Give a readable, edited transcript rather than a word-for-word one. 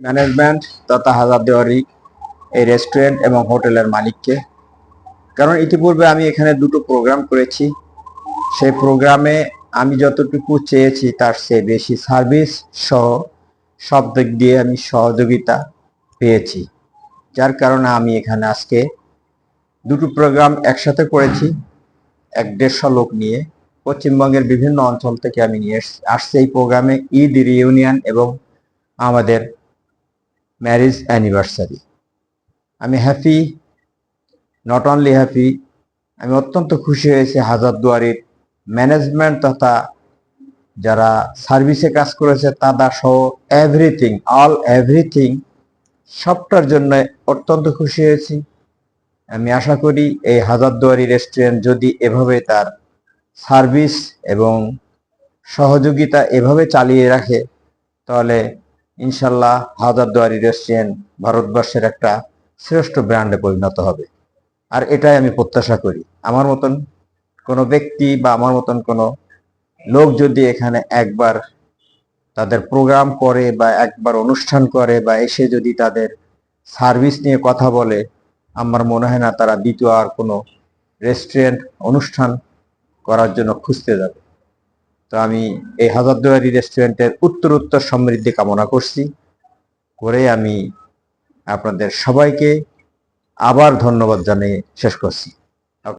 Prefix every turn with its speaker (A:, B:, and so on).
A: Management তথা হাজারদুয়ারি এই restaurant এবং হোটেলের মালিককে। কারণ ইতিপূর্বে আমি এখানে দুটো প্রোগ্রাম করেছি, সেই প্রোগ্রামে আমি যতটুকু চেয়েছি তার চেয়ে বেশি সার্ভিস সহ সব দিক দিয়ে আমি সহযোগিতা পেয়েছি। যার কারণে আমি এখানে আজকে দুটো প্রোগ্রাম একসাথে করেছি, 150 লোক নিয়ে পশ্চিমবঙ্গের বিভিন্ন অঞ্চল থেকে আমি নিয়ে আসছি এই প্রোগ্রামে। ঈদ রিইউনিয়ন এবং আমাদের ম্যারেজ অ্যানিভার্সারি। আমি হ্যাপি, নট অনলি হ্যাপি, আমি অত্যন্ত খুশি হয়েছি হাজারদুয়ারির ম্যানেজমেন্ট তথা যারা সার্ভিসে কাজ করেছে তারা সহ এভরিথিং, অল এভরিথিং, সবটার জন্য অত্যন্ত খুশি হয়েছি। আমি আশা করি এই হাজারদুয়ারি রেস্টুরেন্ট যদি এভাবে তার সার্ভিস এবং সহযোগিতা এভাবে চালিয়ে রাখে তাহলে ইনশাল্লাহ হাজারদুয়ারি রেস্টুরেন্ট ভারতবর্ষের একটা শ্রেষ্ঠ ব্র্যান্ডে পরিণত হবে। আর এটাই আমি প্রত্যাশা করি। আমার মতন কোনো ব্যক্তি বা আমার মতন কোনো লোক যদি এখানে একবার তাদের প্রোগ্রাম করে বা একবার অনুষ্ঠান করে বা এসে যদি তাদের সার্ভিস নিয়ে কথা বলে, আমার মনে হয় না তারা দ্বিতীয় আর কোনো রেস্টুরেন্ট অনুষ্ঠান করার জন্য খুঁজতে যাবে। তো আমি এই হাজারদুয়ারি রেস্টুরেন্টের উত্তরোত্তর সমৃদ্ধি কামনা করছি, করে আমি আপনাদের সবাইকে আবার ধন্যবাদ জানিয়ে শেষ করছি।